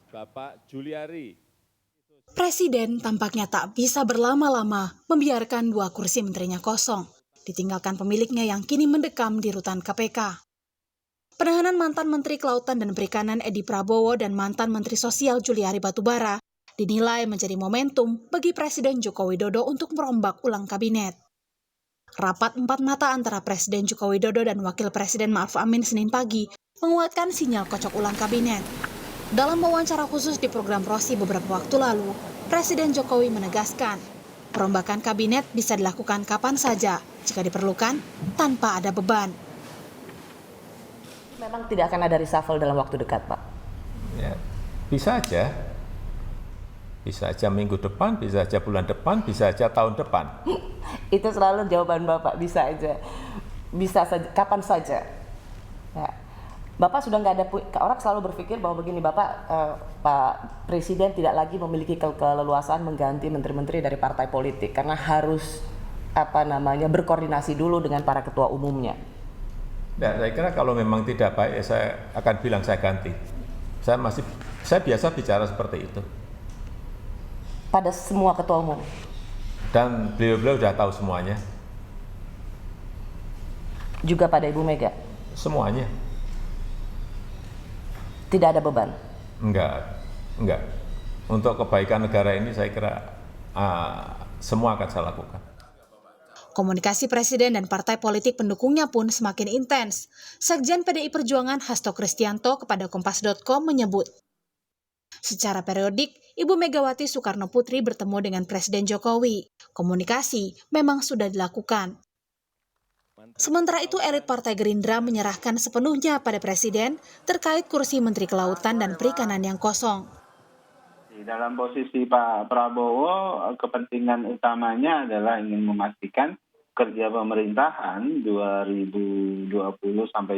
Bapak Juliari. Presiden tampaknya tak bisa berlama-lama membiarkan 2 kursi menterinya kosong, ditinggalkan pemiliknya yang kini mendekam di rutan KPK. Penahanan mantan Menteri Kelautan dan Perikanan Edi Prabowo dan mantan Menteri Sosial Juliari Batubara dinilai menjadi momentum bagi Presiden Joko Widodo untuk merombak ulang kabinet. Rapat 4 mata antara Presiden Joko Widodo dan Wakil Presiden Ma'ruf Amin Senin pagi menguatkan sinyal kocok ulang kabinet. Dalam wawancara khusus di program Rosi beberapa waktu lalu, Presiden Jokowi menegaskan, perombakan kabinet bisa dilakukan kapan saja jika diperlukan tanpa ada beban. Memang tidak akan ada reshuffle dalam waktu dekat, Pak? Ya, bisa aja. Bisa aja minggu depan, bisa aja bulan depan, bisa aja tahun depan. Itu selalu jawaban Bapak, bisa aja. Bisa saja, kapan saja. Ya. Bapak sudah nggak ada, orang selalu berpikir bahwa begini, Pak Presiden tidak lagi memiliki keleluasaan mengganti menteri-menteri dari partai politik karena harus berkoordinasi dulu dengan para ketua umumnya. Nah, saya kira kalau memang tidak baik, ya saya akan bilang saya ganti. Saya biasa bicara seperti itu. Pada semua ketua umum. Dan beliau-beliau sudah tahu semuanya. Juga pada Ibu Mega. Semuanya. Tidak ada beban? Enggak. Untuk kebaikan negara ini saya kira semua akan saya lakukan. Komunikasi Presiden dan partai politik pendukungnya pun semakin intens. Sekjen PDI Perjuangan Hasto Kristianto kepada Kompas.com menyebut, secara periodik, Ibu Megawati Soekarno Putri bertemu dengan Presiden Jokowi. Komunikasi memang sudah dilakukan. Sementara itu, elit Partai Gerindra menyerahkan sepenuhnya pada Presiden terkait kursi Menteri Kelautan dan Perikanan yang kosong. Dalam posisi Pak Prabowo, kepentingan utamanya adalah ingin memastikan kerja pemerintahan 2020 sampai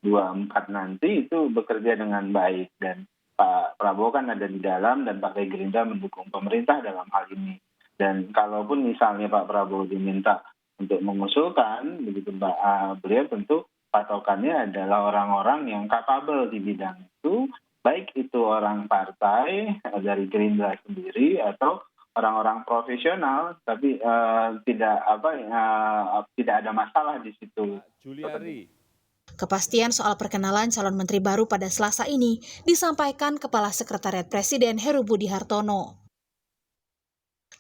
2024 nanti itu bekerja dengan baik. Dan Pak Prabowo kan ada di dalam dan Partai Gerindra mendukung pemerintah dalam hal ini. Dan kalaupun misalnya Pak Prabowo diminta untuk mengusulkan, begitu beliau tentu patokannya adalah orang-orang yang capable di bidang itu, baik itu orang partai dari Gerindra sendiri atau orang-orang profesional, tapi tidak ada masalah di situ. Juliari. Kepastian soal perkenalan calon menteri baru pada Selasa ini disampaikan Kepala Sekretariat Presiden Heru Budi Hartono.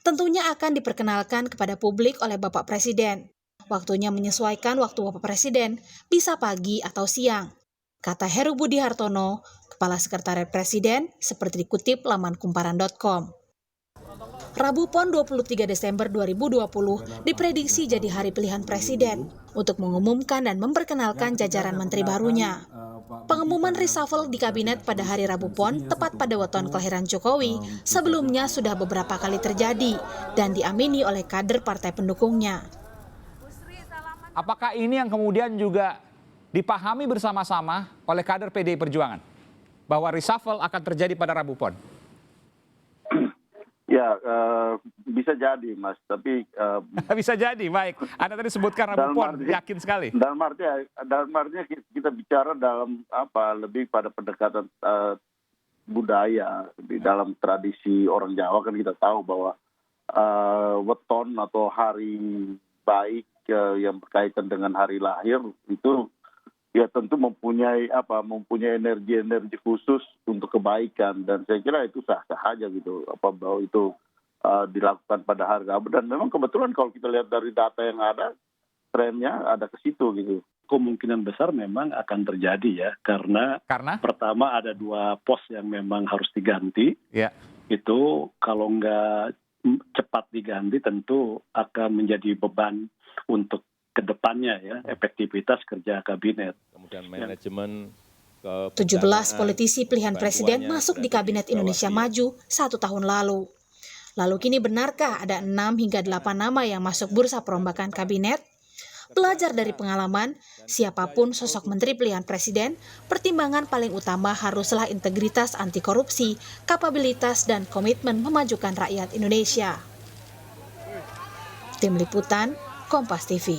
Tentunya akan diperkenalkan kepada publik oleh Bapak Presiden. Waktunya menyesuaikan waktu Bapak Presiden, bisa pagi atau siang. Kata Heru Budi Hartono, Kepala Sekretariat Presiden, seperti dikutip laman kumparan.com. Rabu Pon 23 Desember 2020 diprediksi jadi hari pilihan Presiden untuk mengumumkan dan memperkenalkan jajaran menteri barunya. Pengumuman reshuffle di kabinet pada hari Rabu Pon tepat pada weton kelahiran Jokowi sebelumnya sudah beberapa kali terjadi dan diamini oleh kader partai pendukungnya. Apakah ini yang kemudian juga dipahami bersama-sama oleh kader PDI Perjuangan bahwa reshuffle akan terjadi pada Rabu Pon? Ya, bisa jadi, Mas. Tapi bisa jadi, baik. Anda tadi sebutkan Rabu Pon, yakin sekali. Dalam artinya kita bicara dalam lebih pada pendekatan budaya di dalam tradisi orang Jawa kan kita tahu bahwa weton atau hari baik yang berkaitan dengan hari lahir itu ya tentu mempunyai energi khusus untuk kebaikan, dan saya kira itu sah-sah aja gitu bahwa itu dilakukan pada hari Rabu, dan memang kebetulan kalau kita lihat dari data yang ada trennya ada ke situ gitu. Kemungkinan besar memang akan terjadi ya, karena pertama ada 2 pos yang memang harus diganti. Ya. Itu kalau nggak cepat diganti tentu akan menjadi beban untuk kedepannya ya, efektivitas kerja kabinet. Kemudian manajemen 17 politisi pilihan Presiden masuk di Kabinet Indonesia Maju 1 tahun lalu. Lalu kini benarkah ada 6 hingga 8 nama yang masuk bursa perombakan kabinet? Belajar dari pengalaman, siapapun sosok menteri pilihan Presiden, pertimbangan paling utama haruslah integritas anti korupsi, kapabilitas dan komitmen memajukan rakyat Indonesia. Tim Liputan, Kompas TV.